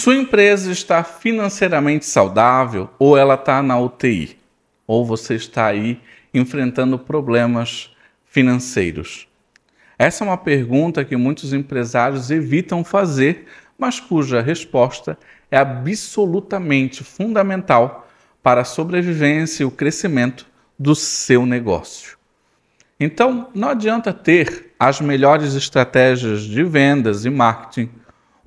Sua empresa está financeiramente saudável ou ela está na UTI? Ou você está aí enfrentando problemas financeiros? Essa é uma pergunta que muitos empresários evitam fazer, mas cuja resposta é absolutamente fundamental para a sobrevivência e o crescimento do seu negócio. Então, não adianta ter as melhores estratégias de vendas e marketing,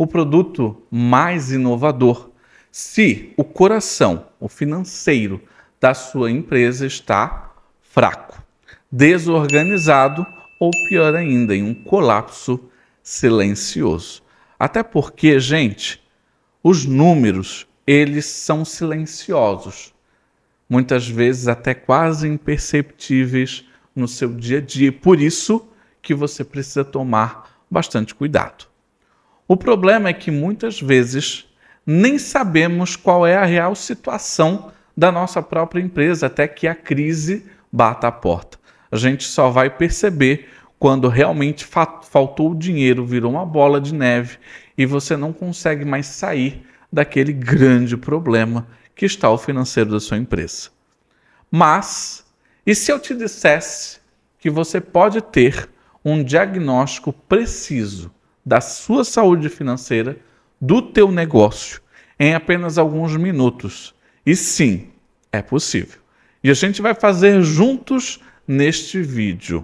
o produto mais inovador, se o coração, o financeiro da sua empresa está fraco, desorganizado ou, pior ainda, em um colapso silencioso. Até porque, gente, os números, eles são silenciosos, muitas vezes até quase imperceptíveis no seu dia a dia. Por isso que você precisa tomar bastante cuidado. O problema é que muitas vezes nem sabemos qual é a real situação da nossa própria empresa até que a crise bata a porta. A gente só vai perceber quando realmente faltou o dinheiro, virou uma bola de neve e você não consegue mais sair daquele grande problema que está o financeiro da sua empresa. Mas, e se eu te dissesse que você pode ter um diagnóstico preciso da sua saúde financeira, do teu negócio, em apenas alguns minutos? E sim, é possível. E a gente vai fazer juntos neste vídeo.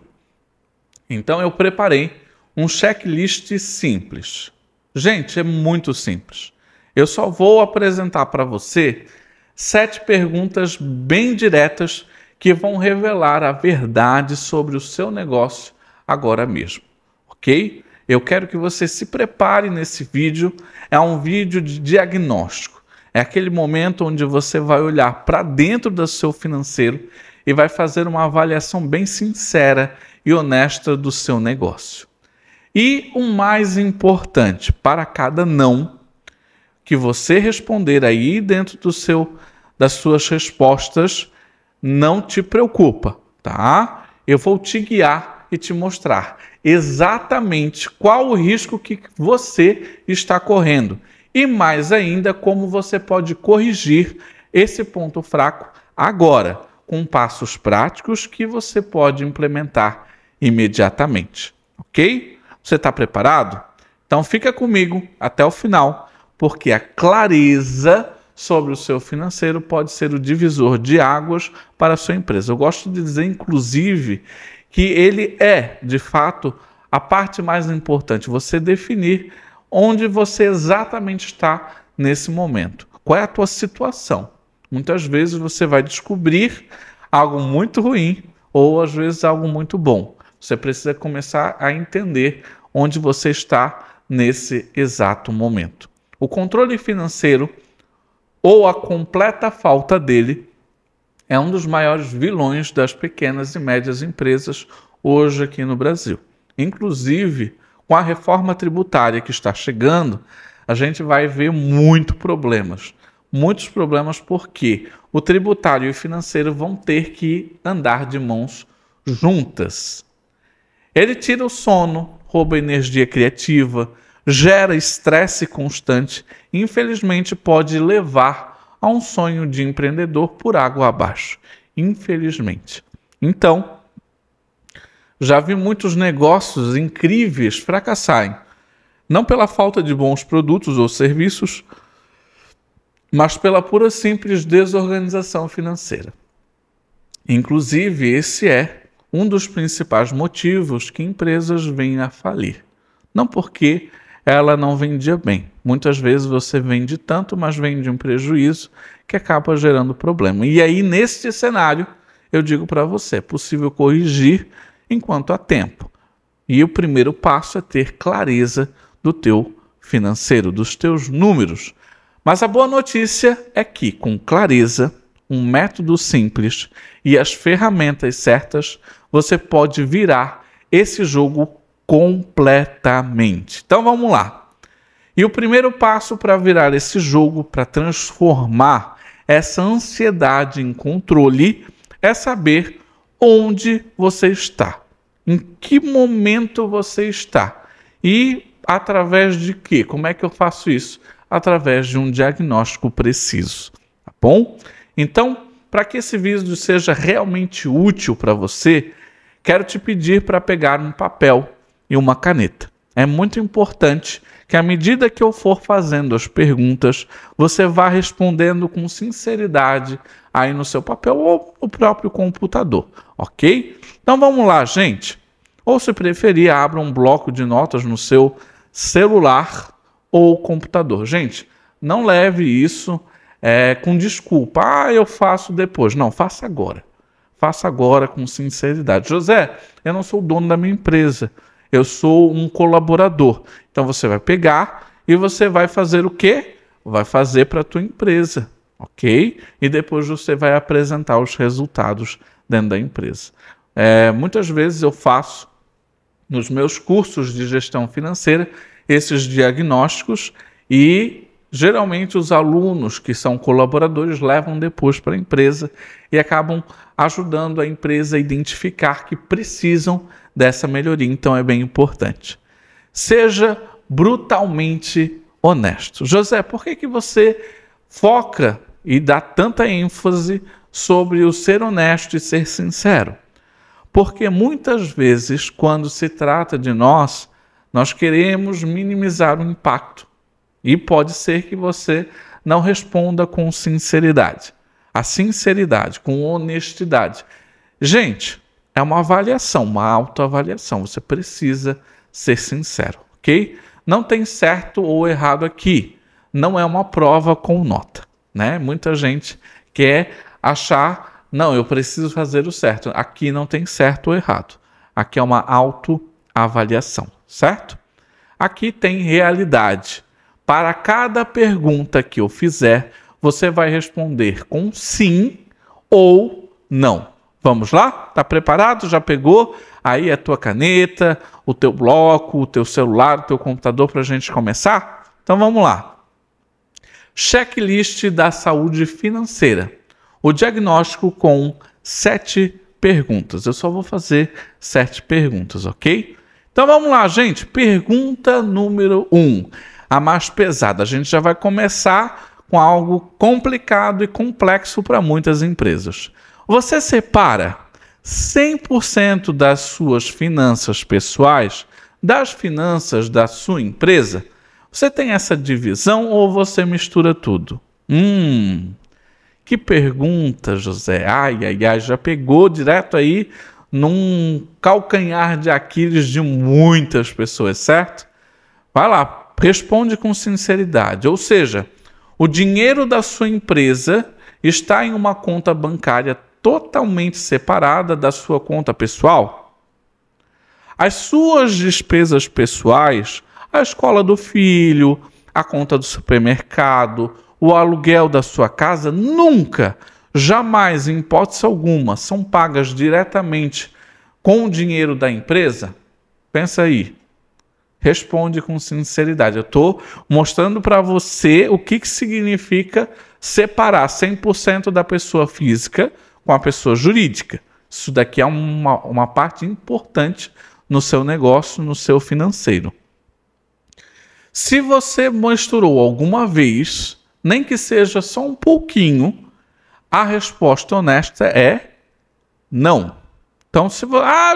Então eu preparei um checklist simples. Gente, é muito simples. Eu só vou apresentar para você 7 perguntas bem diretas que vão revelar a verdade sobre o seu negócio agora mesmo, ok? Eu quero que você se prepare nesse vídeo. É um vídeo de diagnóstico. É aquele momento onde você vai olhar para dentro do seu financeiro e vai fazer uma avaliação bem sincera e honesta do seu negócio. E o mais importante, para cada não que você responder aí dentro das suas respostas, não te preocupa, tá? Eu vou te guiar e te mostrar exatamente qual o risco que você está correndo e mais ainda como você pode corrigir esse ponto fraco agora, com passos práticos que você pode implementar imediatamente, ok? Você está preparado? Então fica comigo até o final, porque a clareza sobre o seu financeiro pode ser o divisor de águas para a sua empresa. Eu gosto de dizer, inclusive, que ele é, de fato, a parte mais importante. Você definir onde você exatamente está nesse momento. Qual é a tua situação? Muitas vezes você vai descobrir algo muito ruim ou, às vezes, algo muito bom. Você precisa começar a entender onde você está nesse exato momento. O controle financeiro ou a completa falta dele é um dos maiores vilões das pequenas e médias empresas hoje aqui no Brasil. Inclusive, com a reforma tributária que está chegando, a gente vai ver muitos problemas porque o tributário e o financeiro vão ter que andar de mãos juntas. Ele tira o sono, rouba energia criativa, gera estresse constante e, infelizmente, pode levar a um sonho de empreendedor por água abaixo, infelizmente. Então, já vi muitos negócios incríveis fracassarem, não pela falta de bons produtos ou serviços, mas pela pura simples desorganização financeira. Inclusive, esse é um dos principais motivos que empresas vêm a falir. Não porque ela não vendia bem. Muitas vezes você vende tanto, mas vende um prejuízo que acaba gerando problema. E aí, neste cenário, eu digo para você, é possível corrigir enquanto há tempo. E o primeiro passo é ter clareza do teu financeiro, dos teus números. Mas a boa notícia é que, com clareza, um método simples e as ferramentas certas, você pode virar esse jogo completamente. Então vamos lá. E o primeiro passo para virar esse jogo, para transformar essa ansiedade em controle, é saber onde você está, em que momento você está e através de quê? Como é que eu faço isso? através de um diagnóstico preciso, tá bom? Então, para que esse vídeo seja realmente útil para você, quero te pedir para pegar um papel e uma caneta. É muito importante que, à medida que eu for fazendo as perguntas, você vá respondendo com sinceridade aí no seu papel ou no próprio computador, ok? Então vamos lá, gente. Ou, se preferir, abra um bloco de notas no seu celular ou computador. Gente, não leve isso com desculpa. Ah, eu faço depois. Não, faça agora. Faça agora com sinceridade. José, eu não sou o dono da minha empresa. Eu sou um colaborador. Então você vai pegar e você vai fazer o quê? Vai fazer para a tua empresa, ok? E depois você vai apresentar os resultados dentro da empresa. Muitas vezes eu faço nos meus cursos de gestão financeira esses diagnósticos e geralmente os alunos que são colaboradores levam depois para a empresa e acabam ajudando a empresa a identificar que precisam dessa melhoria. Então é bem importante. Seja brutalmente honesto. José, por que você foca e dá tanta ênfase sobre o ser honesto e ser sincero? Porque muitas vezes, quando se trata de nós queremos minimizar o impacto. E pode ser que você não responda com sinceridade. A sinceridade, com honestidade. Gente, é uma avaliação, uma autoavaliação. Você precisa ser sincero, ok? Não tem certo ou errado aqui. Não é uma prova com nota, né? Muita gente quer achar, não, eu preciso fazer o certo. Aqui não tem certo ou errado. Aqui é uma autoavaliação, certo? Aqui tem realidade. Para cada pergunta que eu fizer, você vai responder com sim ou não. Vamos lá? Tá preparado? Já pegou aí a tua caneta, o teu bloco, o teu celular, o teu computador para a gente começar? Então vamos lá. Checklist da saúde financeira. O diagnóstico com 7 perguntas. Eu só vou fazer 7 perguntas, ok? Então vamos lá, gente. Pergunta número 1. A mais pesada. A gente já vai começar com algo complicado e complexo para muitas empresas. Você separa 100% das suas finanças pessoais das finanças da sua empresa? Você tem essa divisão ou você mistura tudo? Que pergunta, José. Ai, já pegou direto aí num calcanhar de Aquiles de muitas pessoas, certo? Vai lá. Responde com sinceridade, ou seja, o dinheiro da sua empresa está em uma conta bancária totalmente separada da sua conta pessoal? As suas despesas pessoais, a escola do filho, a conta do supermercado, o aluguel da sua casa, nunca, jamais, em hipótese alguma, são pagas diretamente com o dinheiro da empresa? Pensa aí. Responde com sinceridade. Eu estou mostrando para você o que significa separar 100% da pessoa física com a pessoa jurídica. Isso daqui é uma parte importante no seu negócio, no seu financeiro. Se você misturou alguma vez, nem que seja só um pouquinho, a resposta honesta é não. Então,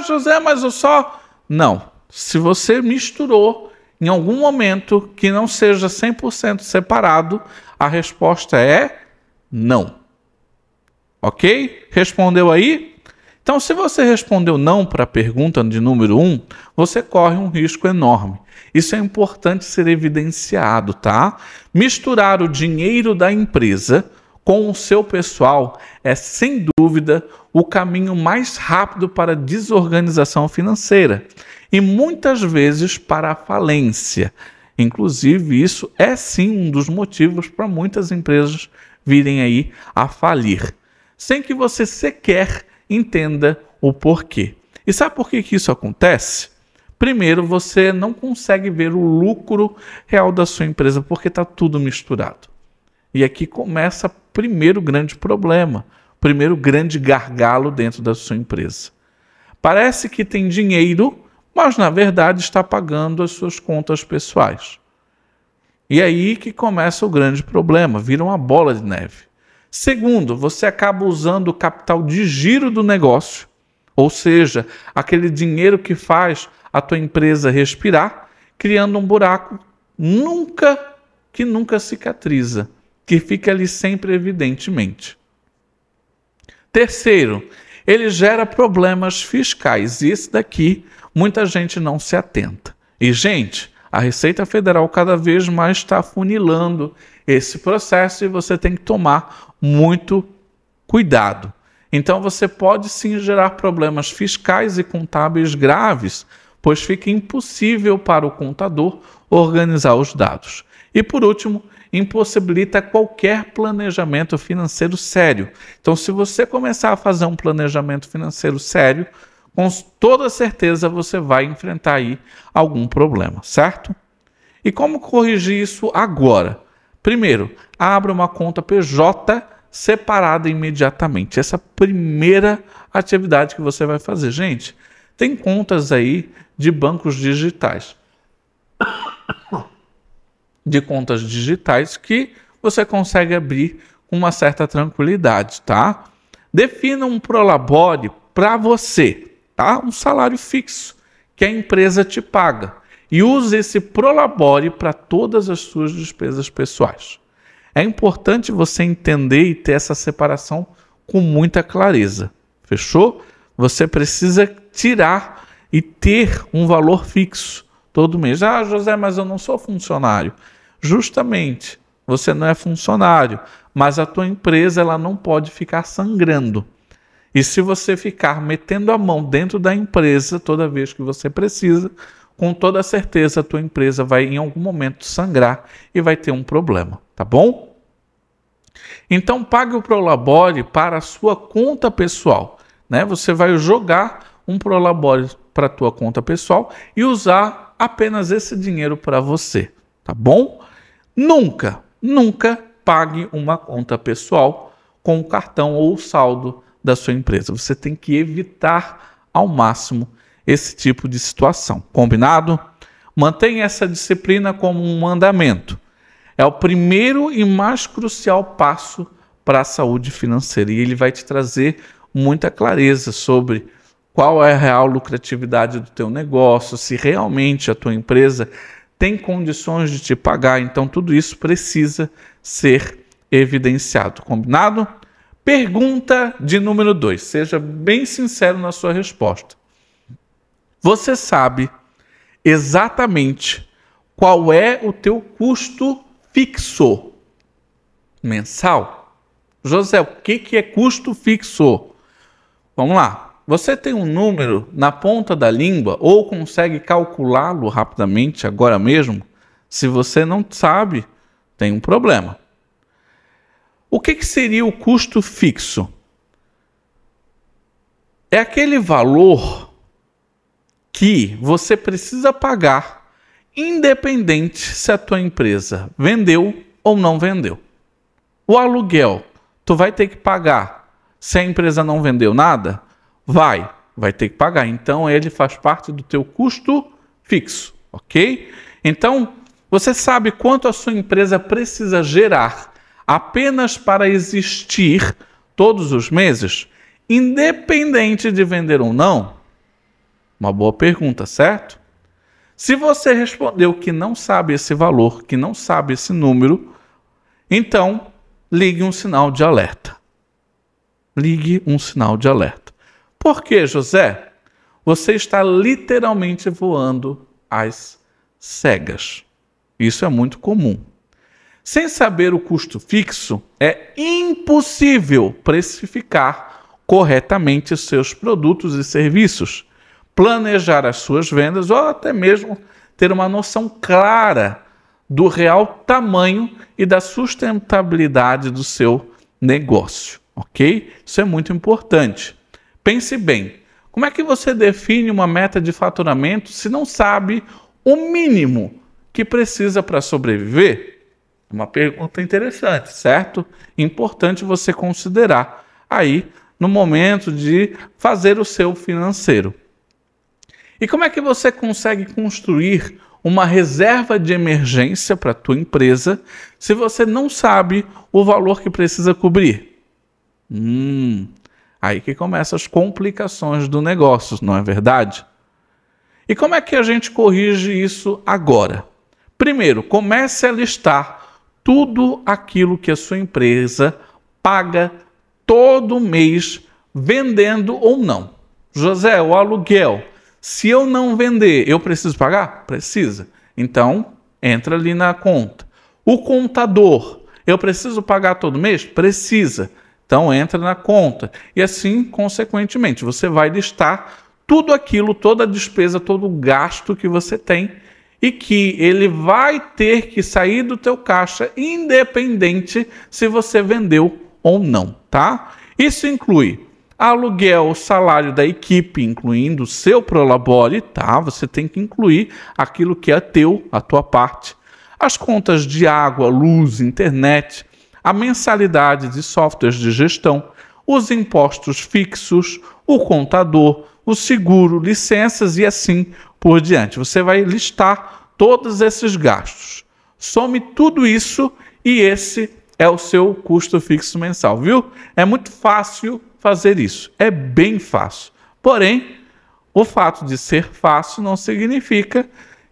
José, mas eu só... Não. Se você misturou em algum momento que não seja 100% separado, a resposta é não. Ok? Respondeu aí? Então, se você respondeu não para a pergunta de número 1, você corre um risco enorme. Isso é importante ser evidenciado, tá? Misturar o dinheiro da empresa com o seu pessoal é, sem dúvida, o caminho mais rápido para a desorganização financeira e muitas vezes para a falência. Inclusive, isso é sim um dos motivos para muitas empresas virem aí a falir, sem que você sequer entenda o porquê. E sabe por que isso acontece? Primeiro, você não consegue ver o lucro real da sua empresa porque está tudo misturado. E aqui começa o primeiro grande problema, o primeiro grande gargalo dentro da sua empresa. Parece que tem dinheiro, mas na verdade está pagando as suas contas pessoais. E aí que começa o grande problema, vira uma bola de neve. Segundo, você acaba usando o capital de giro do negócio, ou seja, aquele dinheiro que faz a tua empresa respirar, criando um buraco que nunca cicatriza, que fica ali sempre evidentemente. Terceiro, ele gera problemas fiscais, e esse daqui muita gente não se atenta. E, gente, a Receita Federal cada vez mais está afunilando esse processo e você tem que tomar muito cuidado. Então você pode sim gerar problemas fiscais e contábeis graves, pois fica impossível para o contador organizar os dados. E por último, impossibilita qualquer planejamento financeiro sério. Então, se você começar a fazer um planejamento financeiro sério, com toda certeza você vai enfrentar aí algum problema, certo? E como corrigir isso agora? Primeiro, abra uma conta PJ separada imediatamente. Essa primeira atividade que você vai fazer. Gente, tem contas aí de bancos digitais. De contas digitais que você consegue abrir com uma certa tranquilidade, tá? Defina um prolabore para você, tá? Um salário fixo que a empresa te paga. E use esse prolabore para todas as suas despesas pessoais. É importante você entender e ter essa separação com muita clareza. Fechou? Você precisa tirar e ter um valor fixo todo mês. Ah, José, mas eu não sou funcionário. Justamente, você não é funcionário, mas a tua empresa ela não pode ficar sangrando. E se você ficar metendo a mão dentro da empresa toda vez que você precisa, com toda certeza a tua empresa vai em algum momento sangrar e vai ter um problema, tá bom? Então pague o prolabore para a sua conta pessoal, né? Você vai jogar um prolabore para a tua conta pessoal e usar apenas esse dinheiro para você, tá bom? Nunca pague uma conta pessoal com o cartão ou o saldo da sua empresa. Você tem que evitar ao máximo esse tipo de situação. Combinado? Mantenha essa disciplina como um mandamento. É o primeiro e mais crucial passo para a saúde financeira. E ele vai te trazer muita clareza sobre qual é a real lucratividade do teu negócio, se realmente a tua empresa tem condições de te pagar. Então tudo isso precisa ser evidenciado. Combinado? Pergunta de número 2. Seja bem sincero na sua resposta. Você sabe exatamente qual é o teu custo fixo mensal? José, o que é custo fixo? Vamos lá. Você tem um número na ponta da língua ou consegue calculá-lo rapidamente agora mesmo? Se você não sabe, tem um problema. O que seria o custo fixo? É aquele valor que você precisa pagar, independente se a tua empresa vendeu ou não vendeu. O aluguel, tu vai ter que pagar se a empresa não vendeu nada? Vai ter que pagar. Então, ele faz parte do teu custo fixo, ok? Então, você sabe quanto a sua empresa precisa gerar apenas para existir todos os meses, independente de vender ou não? Uma boa pergunta, certo? Se você respondeu que não sabe esse valor, que não sabe esse número, então ligue um sinal de alerta. Ligue um sinal de alerta. Por quê, José? Você está literalmente voando às cegas. Isso é muito comum. Sem saber o custo fixo, é impossível precificar corretamente os seus produtos e serviços, planejar as suas vendas ou até mesmo ter uma noção clara do real tamanho e da sustentabilidade do seu negócio, ok? Isso é muito importante. Pense bem, como é que você define uma meta de faturamento se não sabe o mínimo que precisa para sobreviver? Uma pergunta interessante, certo? Importante você considerar aí no momento de fazer o seu financeiro. E como é que você consegue construir uma reserva de emergência para a tua empresa se você não sabe o valor que precisa cobrir? Aí que começam as complicações do negócio, não é verdade? E como é que a gente corrige isso agora? Primeiro, comece a listar tudo aquilo que a sua empresa paga todo mês, vendendo ou não. José, o aluguel, se eu não vender, eu preciso pagar? Precisa. Então, entra ali na conta. O contador, eu preciso pagar todo mês? Precisa. Então, entra na conta. E assim, consequentemente, você vai listar tudo aquilo, toda a despesa, todo o gasto que você tem e que ele vai ter que sair do teu caixa, independente se você vendeu ou não, tá? Isso inclui aluguel, salário da equipe, incluindo o seu Prolabore, tá? Você tem que incluir aquilo que é teu, a tua parte. As contas de água, luz, internet, a mensalidade de softwares de gestão, os impostos fixos, o contador, o seguro, licenças e assim por diante. Você vai listar todos esses gastos. Some tudo isso e esse é o seu custo fixo mensal, viu? É muito fácil fazer isso, é bem fácil. Porém, o fato de ser fácil não significa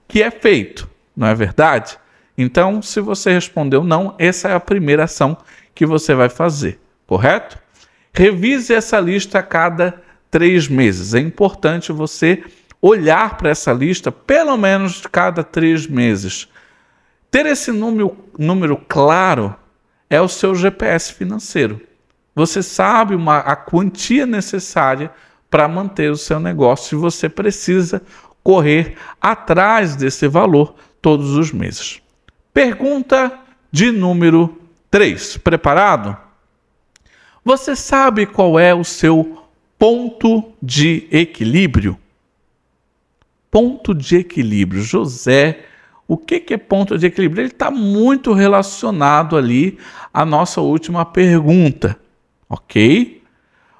que é feito, não é verdade? Então, se você respondeu não, essa é a primeira ação que você vai fazer, correto? Revise essa lista a cada 3 meses. É importante você olhar para essa lista pelo menos cada 3 meses. Ter esse número claro é o seu GPS financeiro. Você sabe a quantia necessária para manter o seu negócio e você precisa correr atrás desse valor todos os meses. Pergunta de número 3. Preparado? Você sabe qual é o seu ponto de equilíbrio? Ponto de equilíbrio. José, o que é ponto de equilíbrio? Ele está muito relacionado ali à nossa última pergunta, ok?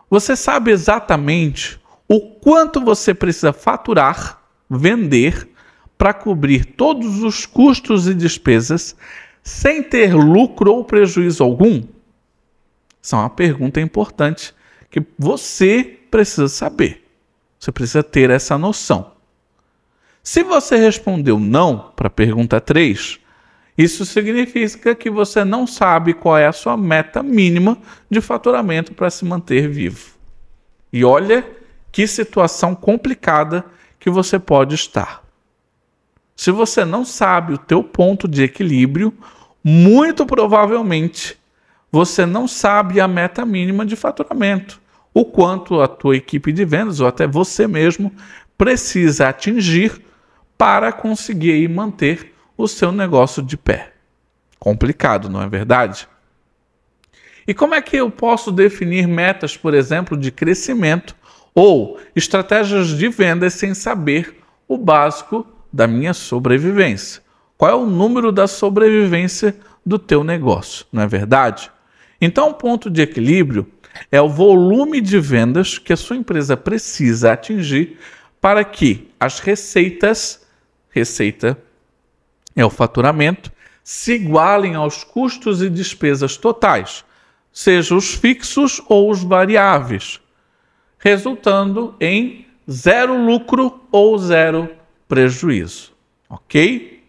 Você sabe exatamente o quanto você precisa faturar, vender, para cobrir todos os custos e despesas sem ter lucro ou prejuízo algum? Essa é uma pergunta importante que você precisa saber. Você precisa ter essa noção. Se você respondeu não para a pergunta 3, isso significa que você não sabe qual é a sua meta mínima de faturamento para se manter vivo. E olha que situação complicada que você pode estar. Se você não sabe o teu ponto de equilíbrio, muito provavelmente você não sabe a meta mínima de faturamento, o quanto a tua equipe de vendas ou até você mesmo precisa atingir para conseguir manter o seu negócio de pé. Complicado, não é verdade? E como é que eu posso definir metas, por exemplo, de crescimento ou estratégias de vendas sem saber o básico da minha sobrevivência? Qual é o número da sobrevivência do teu negócio, não é verdade? Então, o ponto de equilíbrio é o volume de vendas que a sua empresa precisa atingir para que as receita é o faturamento, se igualem aos custos e despesas totais, seja os fixos ou os variáveis, resultando em 0 lucro ou 0 prejuízo, ok?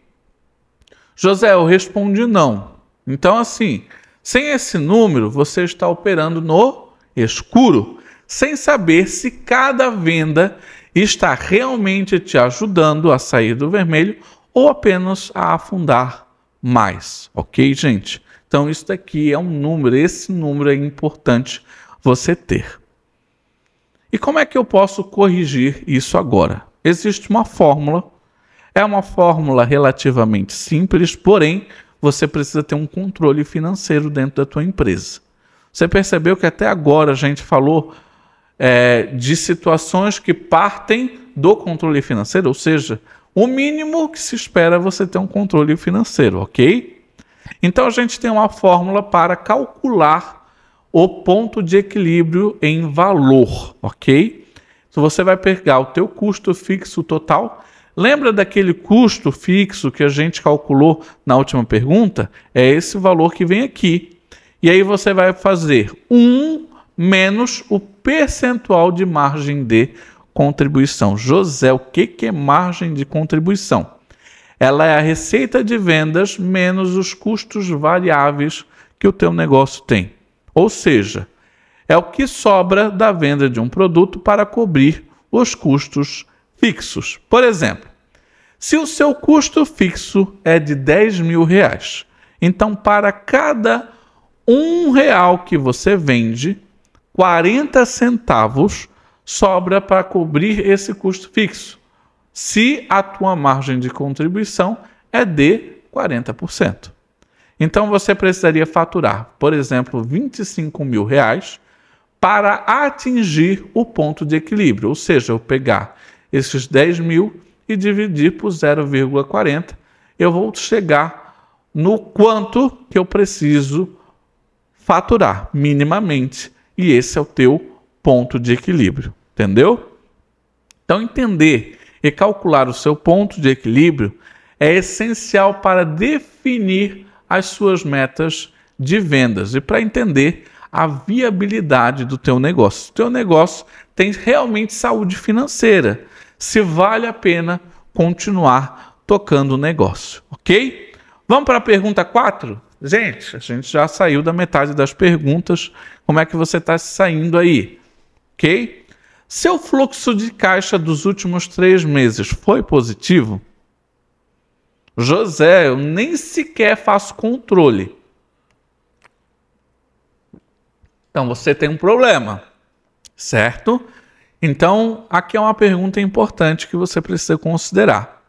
José, eu respondi não. Então, assim, sem esse número, você está operando no escuro, sem saber se cada venda está realmente te ajudando a sair do vermelho ou apenas a afundar mais, ok, gente? Então, isso daqui é um número, esse número é importante você ter. E como é que eu posso corrigir isso agora? Existe uma fórmula, é uma fórmula relativamente simples, porém, você precisa ter um controle financeiro dentro da tua empresa. Você percebeu que até agora a gente falou de situações que partem do controle financeiro, ou seja, o mínimo que se espera é você ter um controle financeiro, ok? Então a gente tem uma fórmula para calcular o ponto de equilíbrio em valor, ok? Então você vai pegar o teu custo fixo total, Lembra daquele custo fixo que a gente calculou na última pergunta? É esse valor que vem aqui. E aí você vai fazer 1 menos o percentual de margem de contribuição. José, o que é margem de contribuição? Ela é a receita de vendas menos os custos variáveis que o teu negócio tem. Ou seja, é o que sobra da venda de um produto para cobrir os custos fixos. Por exemplo, se o seu custo fixo é de R$10.000, então para cada R$1 que você vende, 40 centavos sobra para cobrir esse custo fixo, se a tua margem de contribuição é de 40%. Então você precisaria faturar, por exemplo, R$25.000 para atingir o ponto de equilíbrio, ou seja, eu pegar esses 10.000 e dividir por 0,40, eu vou chegar no quanto que eu preciso faturar minimamente, e esse é o teu ponto de equilíbrio, entendeu? Então entender e calcular o seu ponto de equilíbrio é essencial para definir as suas metas de vendas e para entender a viabilidade do teu negócio. O teu negócio tem realmente saúde financeira, se vale a pena continuar tocando o negócio, ok? Vamos para a pergunta 4? Gente, a gente já saiu da metade das perguntas. Como é que você está saindo aí? Ok? Seu fluxo de caixa dos últimos 3 meses foi positivo? José, eu nem sequer faço controle. Então você tem um problema, certo? Então aqui é uma pergunta importante que você precisa considerar.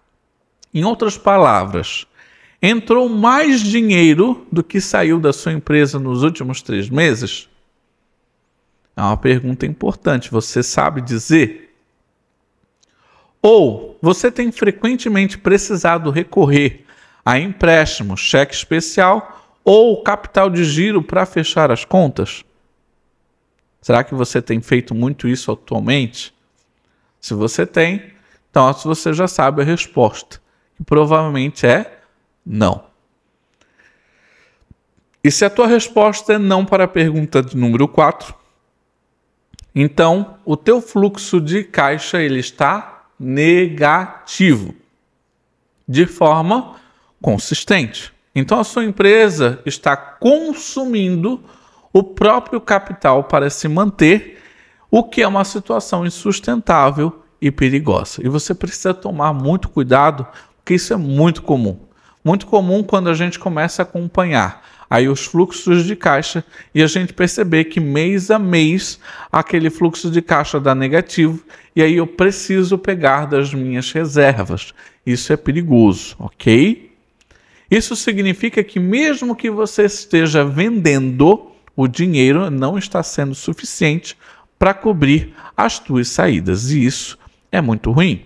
Em outras palavras, entrou mais dinheiro do que saiu da sua empresa nos últimos 3 meses? É uma pergunta importante. Você sabe dizer? Ou você tem frequentemente precisado recorrer a empréstimo, cheque especial ou capital de giro para fechar as contas? Será que você tem feito muito isso atualmente? Se você tem, então você já sabe a resposta, que provavelmente é não. E se a tua resposta é não para a pergunta de número 4, então o teu fluxo de caixa ele está negativo, de forma consistente. Então a sua empresa está consumindo o próprio capital para se manter, o que é uma situação insustentável e perigosa. E você precisa tomar muito cuidado, porque isso é muito comum. Muito comum quando a gente começa a acompanhar aí os fluxos de caixa e a gente perceber que mês a mês aquele fluxo de caixa dá negativo e aí eu preciso pegar das minhas reservas. Isso é perigoso, ok? Isso significa que mesmo que você esteja vendendo, o dinheiro não está sendo suficiente para cobrir as tuas saídas e isso é muito ruim.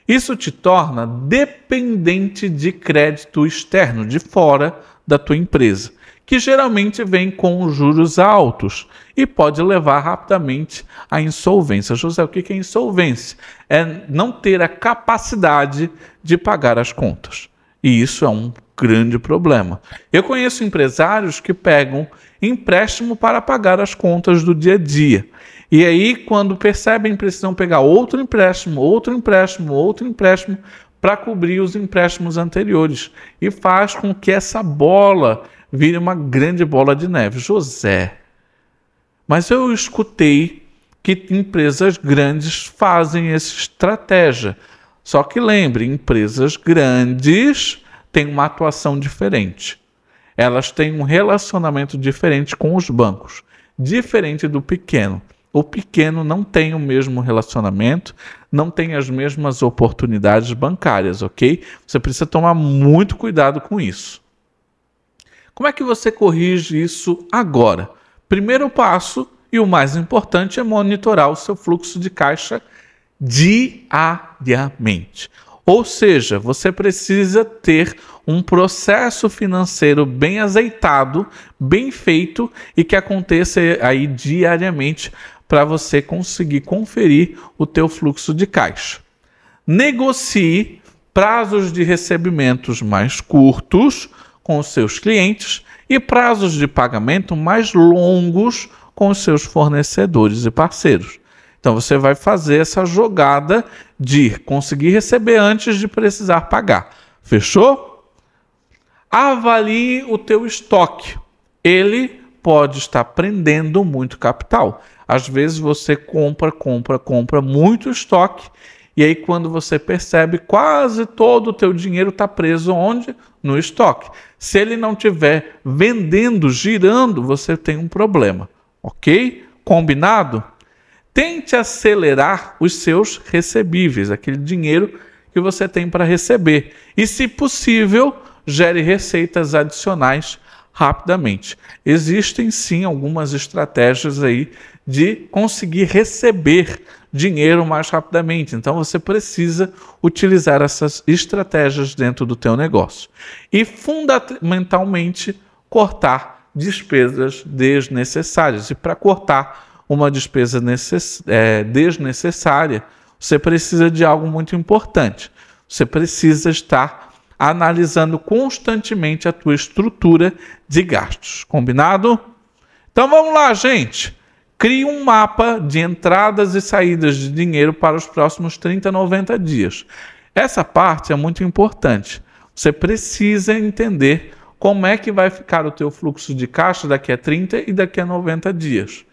Isso te torna dependente de crédito externo, de fora da tua empresa, que geralmente vem com juros altos e pode levar rapidamente à insolvência. José, o que é insolvência? É não ter a capacidade de pagar as contas. E isso é um grande problema. Eu conheço empresários que pegam empréstimo para pagar as contas do dia a dia. E aí, quando percebem, precisam pegar outro empréstimo para cobrir os empréstimos anteriores. E faz com que essa bola vire uma grande bola de neve. José, mas eu escutei que empresas grandes fazem essa estratégia. Só que lembre, empresas grandes têm uma atuação diferente. Elas têm um relacionamento diferente com os bancos, diferente do pequeno. O pequeno não tem o mesmo relacionamento, não tem as mesmas oportunidades bancárias, ok? Você precisa tomar muito cuidado com isso. Como é que você corrige isso agora? Primeiro passo, e o mais importante, é monitorar o seu fluxo de caixa diariamente. Ou seja, você precisa ter um processo financeiro bem azeitado, bem feito e que aconteça aí diariamente para você conseguir conferir o teu fluxo de caixa. negocie prazos de recebimentos mais curtos com os seus clientes e prazos de pagamento mais longos com os seus fornecedores e parceiros. Então você vai fazer essa jogada de conseguir receber antes de precisar pagar. Fechou? Avalie o teu estoque. Ele pode estar prendendo muito capital. Às vezes você compra muito estoque e aí quando você percebe, quase todo o teu dinheiro está preso onde? No estoque. Se ele não estiver vendendo, girando, você tem um problema. Ok? Combinado? Tente acelerar os seus recebíveis, aquele dinheiro que você tem para receber. E, se possível, gere receitas adicionais rapidamente. Existem, sim, algumas estratégias aí de conseguir receber dinheiro mais rapidamente. Então, você precisa utilizar essas estratégias dentro do teu negócio. E, fundamentalmente, cortar despesas desnecessárias. E, para cortar uma despesa desnecessária, você precisa de algo muito importante. Você precisa estar analisando constantemente a tua estrutura de gastos. Combinado? Então vamos lá, gente. Crie um mapa de entradas e saídas de dinheiro para os próximos 30 a 90 dias. Essa parte é muito importante. Você precisa entender como é que vai ficar o teu fluxo de caixa daqui a 30 e daqui a 90 dias.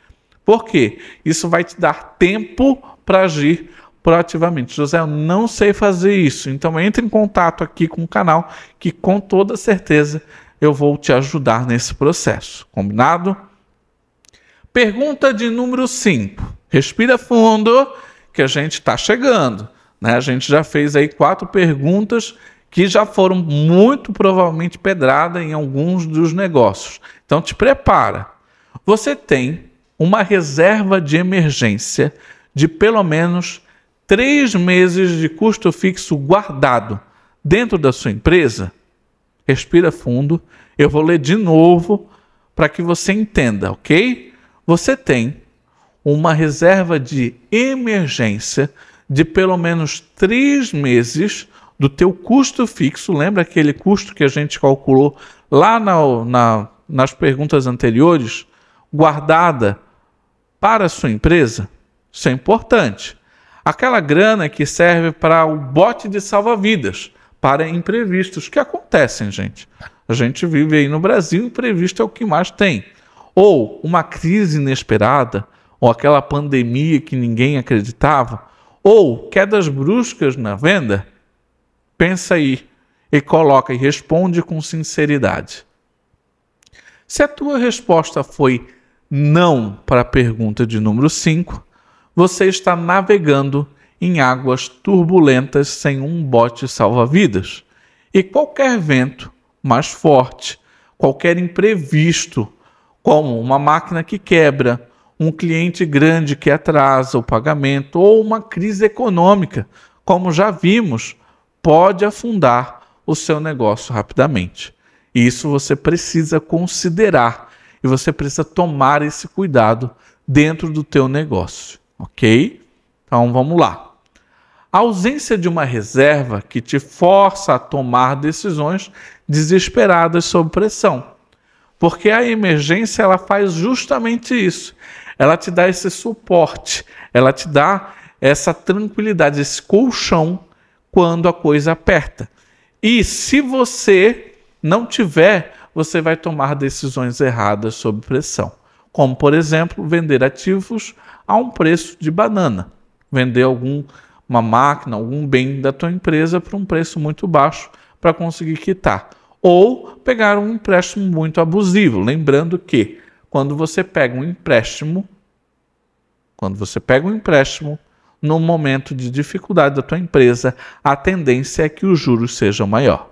Por quê? Isso vai te dar tempo para agir proativamente. José, eu não sei fazer isso. Então entre em contato aqui com o canal que com toda certeza eu vou te ajudar nesse processo. Combinado? Pergunta de número 5. Respira fundo que a gente está chegando. Né? A gente já fez aí 4 perguntas que já foram muito provavelmente pedrada em alguns dos negócios. Então te prepara. Você tem uma reserva de emergência de pelo menos 3 meses de custo fixo guardado dentro da sua empresa? Respira fundo. Eu vou ler de novo para que você entenda, ok? Você tem uma reserva de emergência de pelo menos 3 meses do teu custo fixo. Lembra aquele custo que a gente calculou lá nas perguntas anteriores? Guardada para a sua empresa? Isso é importante. Aquela grana que serve para o bote de salva-vidas, para imprevistos que acontecem, gente. A gente vive aí no Brasil, imprevisto é o que mais tem. Ou uma crise inesperada, ou aquela pandemia que ninguém acreditava, ou quedas bruscas na venda. Pensa aí e coloca e responde com sinceridade. Se a tua resposta foi não para a pergunta de número 5, você está navegando em águas turbulentas sem um bote salva-vidas. E qualquer vento mais forte, qualquer imprevisto, como uma máquina que quebra, um cliente grande que atrasa o pagamento ou uma crise econômica, como já vimos, pode afundar o seu negócio rapidamente. Isso você precisa considerar e você precisa tomar esse cuidado dentro do teu negócio, ok? Então vamos lá. A ausência de uma reserva que te força a tomar decisões desesperadas sob pressão. Porque a emergência ela faz justamente isso. Ela te dá esse suporte, ela te dá essa tranquilidade, esse colchão quando a coisa aperta. E se você não tiver, você vai tomar decisões erradas sob pressão. Como, por exemplo, vender ativos a um preço de banana. Vender uma máquina, algum bem da tua empresa por um preço muito baixo para conseguir quitar. Ou pegar um empréstimo muito abusivo. Lembrando que quando você pega um empréstimo, no momento de dificuldade da tua empresa, a tendência é que os juros sejam maior.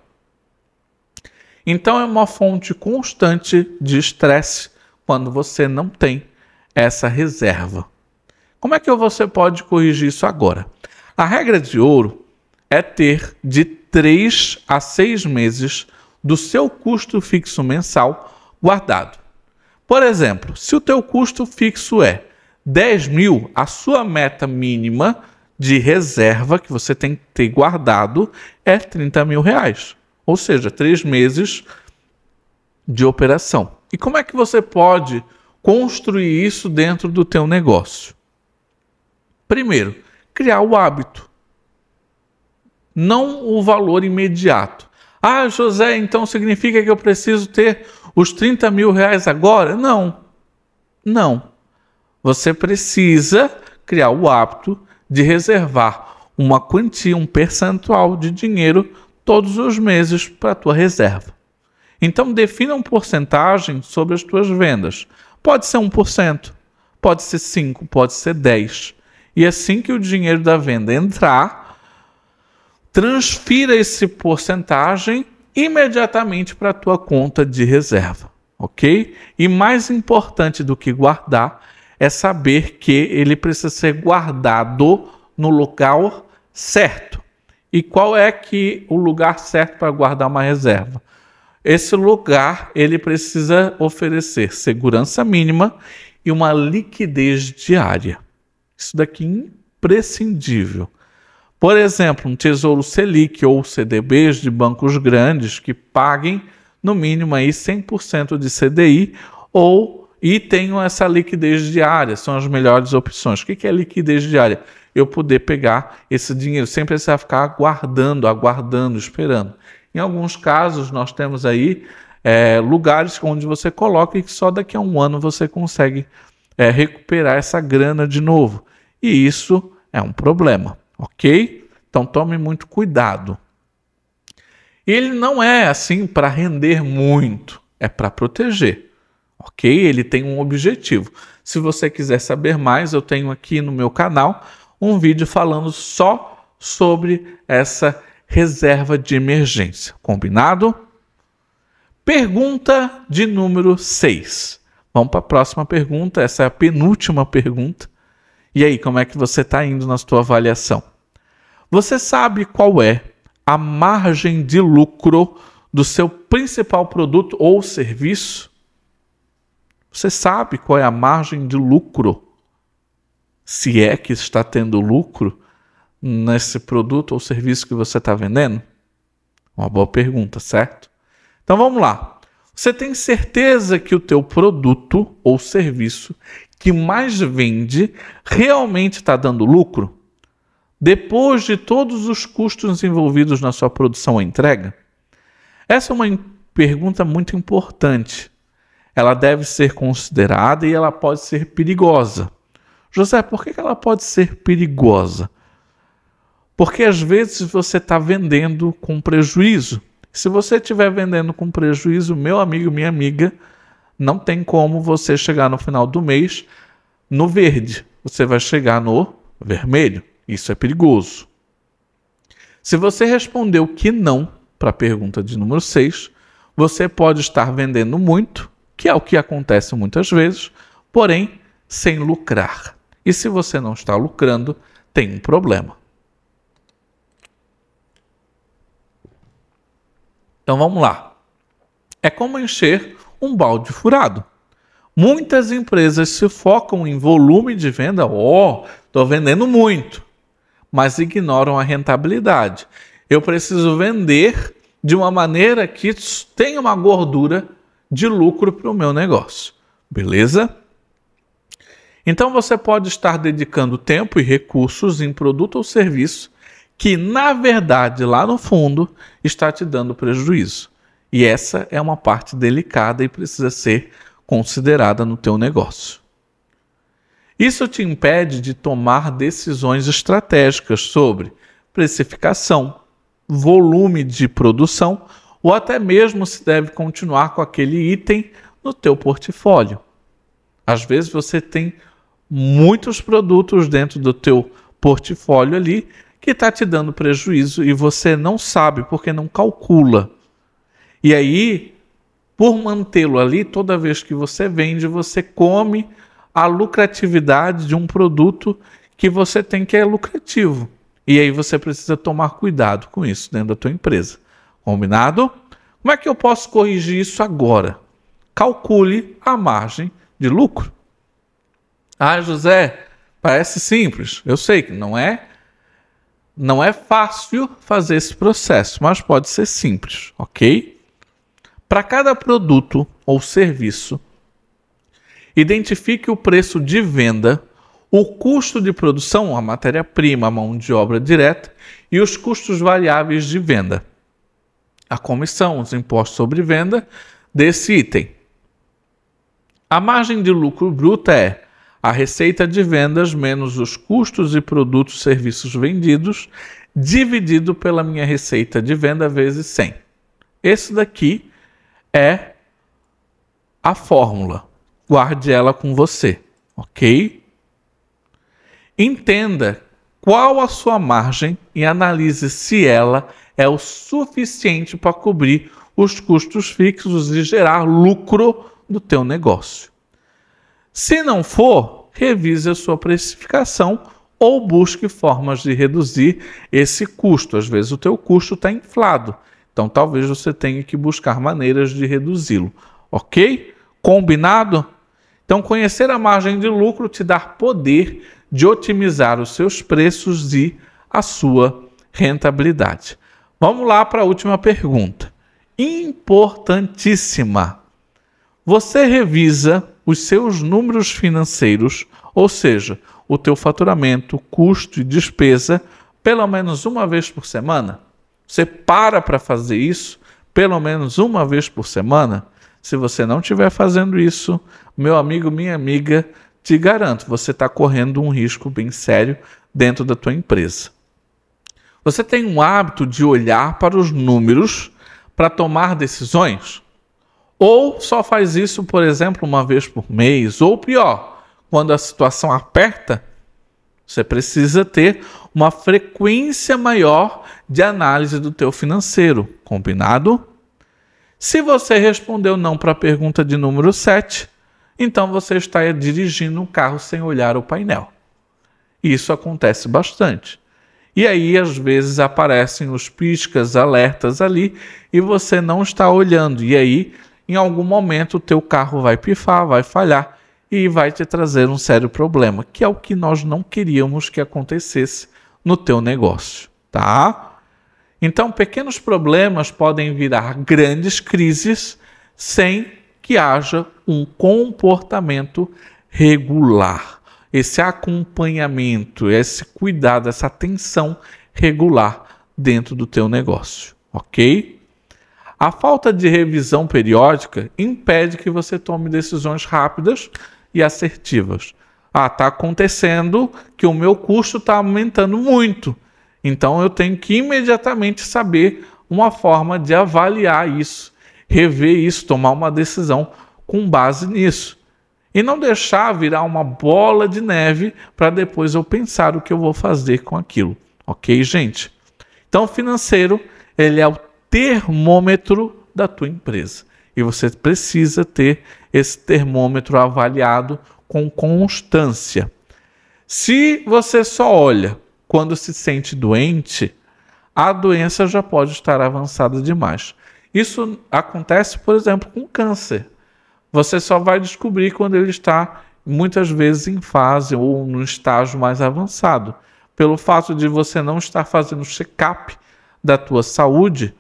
Então é uma fonte constante de estresse quando você não tem essa reserva. Como é que você pode corrigir isso agora? A regra de ouro é ter de 3 a 6 meses do seu custo fixo mensal guardado. Por exemplo, se o teu custo fixo é 10 mil, a sua meta mínima de reserva que você tem que ter guardado é 30 mil reais. Ou seja, 3 meses de operação. E como é que você pode construir isso dentro do teu negócio? Primeiro, criar o hábito. Não o valor imediato. Ah, José, então significa que eu preciso ter os 30 mil reais agora? Não. Não. Você precisa criar o hábito de reservar uma quantia, um percentual de dinheiro todos os meses para a tua reserva. Então, defina uma porcentagem sobre as tuas vendas. Pode ser 1%, pode ser 5%, pode ser 10%. E assim que o dinheiro da venda entrar, transfira esse porcentagem imediatamente para a tua conta de reserva, ok? E mais importante do que guardar é saber que ele precisa ser guardado no lugar certo. E qual é que o lugar certo para guardar uma reserva? Esse lugar ele precisa oferecer segurança mínima e uma liquidez diária. Isso daqui é imprescindível. Por exemplo, um Tesouro Selic ou CDBs de bancos grandes que paguem no mínimo aí 100% de CDI e tenham essa liquidez diária, são as melhores opções. O que é liquidez diária? Eu poder pegar esse dinheiro sem precisar ficar aguardando, esperando. Em alguns casos, nós temos aí lugares onde você coloca e que só daqui a um ano você consegue recuperar essa grana de novo. E isso é um problema, ok? Então tome muito cuidado. Ele não é assim para render muito, é para proteger, ok? Ele tem um objetivo. Se você quiser saber mais, eu tenho aqui no meu canal um vídeo falando só sobre essa reserva de emergência. Combinado? Pergunta de número 6. Vamos para a próxima pergunta. Essa é a penúltima pergunta. E aí, como é que você está indo na sua avaliação? Você sabe qual é a margem de lucro do seu principal produto ou serviço? Você sabe qual é a margem de lucro? Se é que está tendo lucro nesse produto ou serviço que você está vendendo? Uma boa pergunta, certo? Então vamos lá. Você tem certeza que o teu produto ou serviço que mais vende realmente está dando lucro? Depois de todos os custos envolvidos na sua produção ou entrega? Essa é uma pergunta muito importante. Ela deve ser considerada e ela pode ser perigosa. José, por que ela pode ser perigosa? Porque às vezes você está vendendo com prejuízo. Se você estiver vendendo com prejuízo, meu amigo, minha amiga, não tem como você chegar no final do mês no verde. Você vai chegar no vermelho. Isso é perigoso. Se você respondeu que não para a pergunta de número 6, você pode estar vendendo muito, que é o que acontece muitas vezes, porém sem lucrar. E se você não está lucrando, tem um problema. Então vamos lá. É como encher um balde furado. Muitas empresas se focam em volume de venda. Estou vendendo muito. Mas ignoram a rentabilidade. Eu preciso vender de uma maneira que tenha uma gordura de lucro para o meu negócio. Beleza? Então você pode estar dedicando tempo e recursos em produto ou serviço que, na verdade, lá no fundo, está te dando prejuízo. E essa é uma parte delicada e precisa ser considerada no teu negócio. Isso te impede de tomar decisões estratégicas sobre precificação, volume de produção ou até mesmo se deve continuar com aquele item no teu portfólio. Às vezes você tem muitos produtos dentro do teu portfólio ali que está te dando prejuízo e você não sabe porque não calcula. E aí, por mantê-lo ali, toda vez que você vende, você come a lucratividade de um produto que você tem que é lucrativo. E aí você precisa tomar cuidado com isso dentro da tua empresa. Combinado? Como é que eu posso corrigir isso agora? Calcule a margem de lucro. Ah, José, parece simples. Eu sei que não é Não é fácil fazer esse processo, mas pode ser simples, ok? Para cada produto ou serviço, identifique o preço de venda, o custo de produção, a matéria-prima, a mão de obra direta e os custos variáveis de venda. A comissão, os impostos sobre venda desse item. A margem de lucro bruta é a receita de vendas menos os custos de produtos e serviços vendidos, dividido pela minha receita de venda vezes 100. Esse daqui é a fórmula. Guarde ela com você, ok? Entenda qual a sua margem e analise se ela é o suficiente para cobrir os custos fixos e gerar lucro do teu negócio. Se não for, revise a sua precificação ou busque formas de reduzir esse custo. Às vezes o teu custo está inflado, então talvez você tenha que buscar maneiras de reduzi-lo, ok? Combinado? Então conhecer a margem de lucro te dá poder de otimizar os seus preços e a sua rentabilidade. Vamos lá para a última pergunta. Importantíssima. Você revisa os seus números financeiros, ou seja, o teu faturamento, custo e despesa, pelo menos uma vez por semana? Você para fazer isso pelo menos uma vez por semana? Se você não estiver fazendo isso, meu amigo, minha amiga, te garanto, você está correndo um risco bem sério dentro da tua empresa. Você tem um hábito de olhar para os números para tomar decisões? Ou só faz isso, por exemplo, uma vez por mês? Ou pior, quando a situação aperta, você precisa ter uma frequência maior de análise do teu financeiro. Combinado? Se você respondeu não para a pergunta de número 7, então você está dirigindo um carro sem olhar o painel. Isso acontece bastante. E aí, às vezes, aparecem os piscas, alertas ali, e você não está olhando. E aí, em algum momento, o teu carro vai pifar, vai falhar, e vai te trazer um sério problema, que é o que nós não queríamos que acontecesse no teu negócio, tá? Então, pequenos problemas podem virar grandes crises sem que haja um comportamento regular. Esse acompanhamento, esse cuidado, essa atenção regular dentro do teu negócio, ok? A falta de revisão periódica impede que você tome decisões rápidas e assertivas. Está acontecendo que o meu custo está aumentando muito. Então eu tenho que imediatamente saber uma forma de avaliar isso, rever isso, tomar uma decisão com base nisso. E não deixar virar uma bola de neve para depois eu pensar o que eu vou fazer com aquilo. Ok, gente? Então o financeiro, ele é o termômetro da tua empresa. E você precisa ter esse termômetro avaliado com constância. Se você só olha quando se sente doente, a doença já pode estar avançada demais. Isso acontece, por exemplo, com câncer. Você só vai descobrir quando ele está, muitas vezes, em fase ou no estágio mais avançado. Pelo fato de você não estar fazendo check-up da tua saúde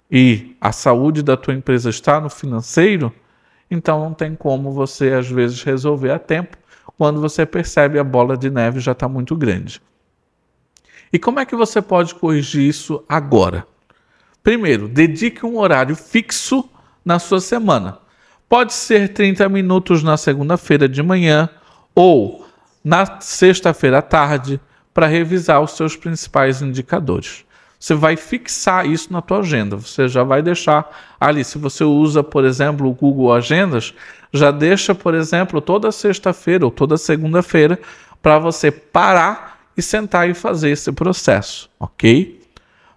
e a saúde da tua empresa está no financeiro, então não tem como você, às vezes, resolver a tempo quando você percebe a bola de neve já está muito grande. E como é que você pode corrigir isso agora? Primeiro, dedique um horário fixo na sua semana. Pode ser 30 minutos na segunda-feira de manhã ou na sexta-feira à tarde para revisar os seus principais indicadores. Você vai fixar isso na tua agenda. Você já vai deixar ali. Se você usa, por exemplo, o Google Agendas, já deixa, por exemplo, toda sexta-feira ou toda segunda-feira para você parar e sentar e fazer esse processo, ok?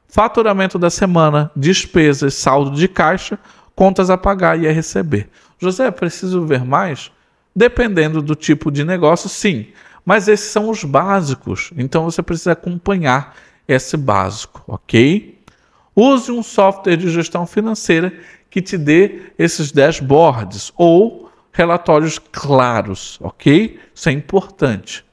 Faturamento da semana, despesas, saldo de caixa, contas a pagar e a receber. José, preciso ver mais? Dependendo do tipo de negócio, sim. Mas esses são os básicos. Então você precisa acompanhar esse básico, ok? Use um software de gestão financeira que te dê esses dashboards ou relatórios claros, ok? Isso é importante.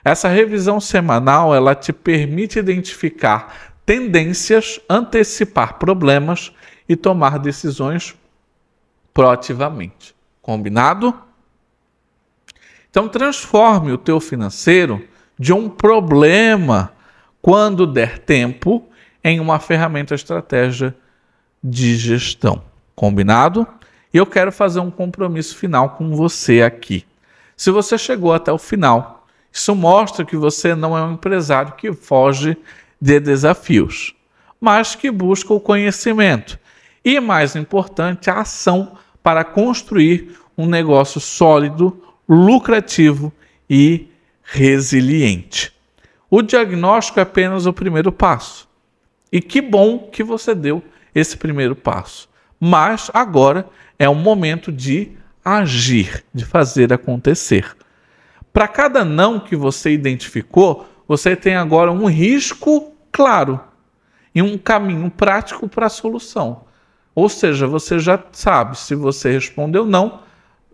Essa revisão semanal, ela te permite identificar tendências, antecipar problemas e tomar decisões proativamente. Combinado? Então transforme o teu financeiro de um problema, quando der tempo, em uma ferramenta estratégia de gestão. Combinado? E eu quero fazer um compromisso final com você aqui. Se você chegou até o final, isso mostra que você não é um empresário que foge de desafios, mas que busca o conhecimento e, mais importante, a ação para construir um negócio sólido, lucrativo e resiliente. O diagnóstico é apenas o primeiro passo. E que bom que você deu esse primeiro passo. Mas agora é o momento de agir, de fazer acontecer. Para cada não que você identificou, você tem agora um risco claro e um caminho prático para a solução. Ou seja, você já sabe, se você respondeu não,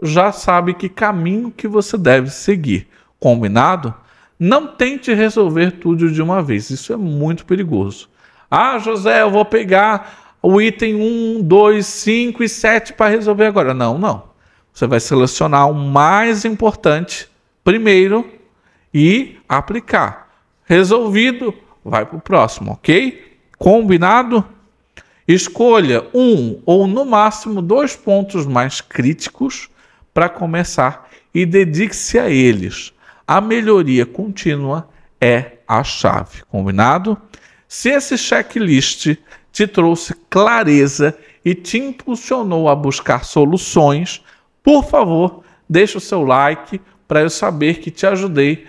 já sabe que caminho que você deve seguir. Combinado? Não tente resolver tudo de uma vez, isso é muito perigoso. Ah, José, eu vou pegar o item 1, 2, 5 e 7 para resolver agora. Não. Você vai selecionar o mais importante primeiro e aplicar. Resolvido, vai para o próximo, ok? Combinado? Escolha um ou no máximo 2 pontos mais críticos para começar e dedique-se a eles. A melhoria contínua é a chave, combinado? Se esse checklist te trouxe clareza e te impulsionou a buscar soluções, por favor, deixe o seu like para eu saber que te ajudei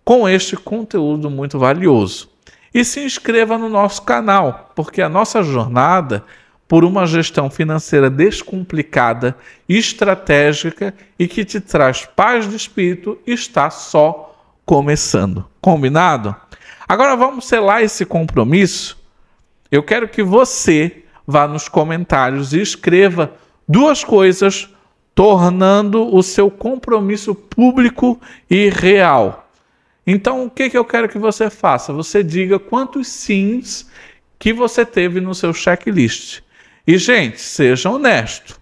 com este conteúdo muito valioso. E se inscreva no nosso canal, porque a nossa jornada por uma gestão financeira descomplicada, estratégica e que te traz paz de espírito está só começando. Combinado? Agora vamos selar esse compromisso. Eu quero que você vá nos comentários e escreva 2 coisas tornando o seu compromisso público e real. Então, o que eu quero que você faça? Você diga quantos sims que você teve no seu checklist. E, gente, seja honesto.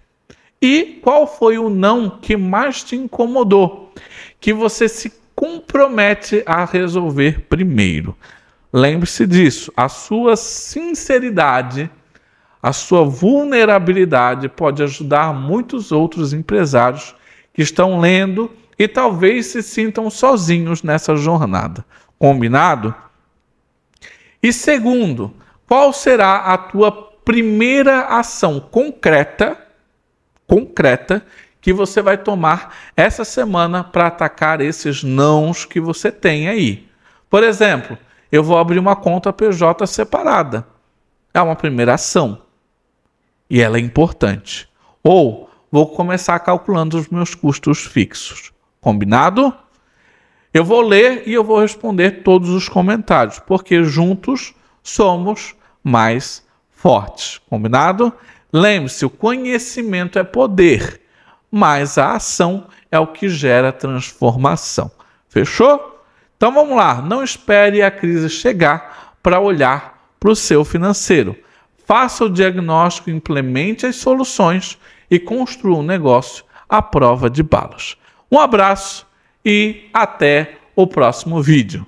E qual foi o não que mais te incomodou? Que você se compromete a resolver primeiro. Lembre-se disso. A sua sinceridade, a sua vulnerabilidade pode ajudar muitos outros empresários que estão lendo e talvez se sintam sozinhos nessa jornada. Combinado? E segundo, qual será a tua primeira ação concreta que você vai tomar essa semana para atacar esses nãos que você tem aí? Por exemplo, eu vou abrir uma conta PJ separada. É uma primeira ação. E ela é importante. Ou vou começar calculando os meus custos fixos. Combinado? Eu vou ler e eu vou responder todos os comentários, porque juntos somos mais fortes. Combinado? Lembre-se, o conhecimento é poder, mas a ação é o que gera transformação. Fechou? Então vamos lá, não espere a crise chegar para olhar para o seu financeiro. Faça o diagnóstico, implemente as soluções e construa um negócio à prova de balas. Um abraço e até o próximo vídeo.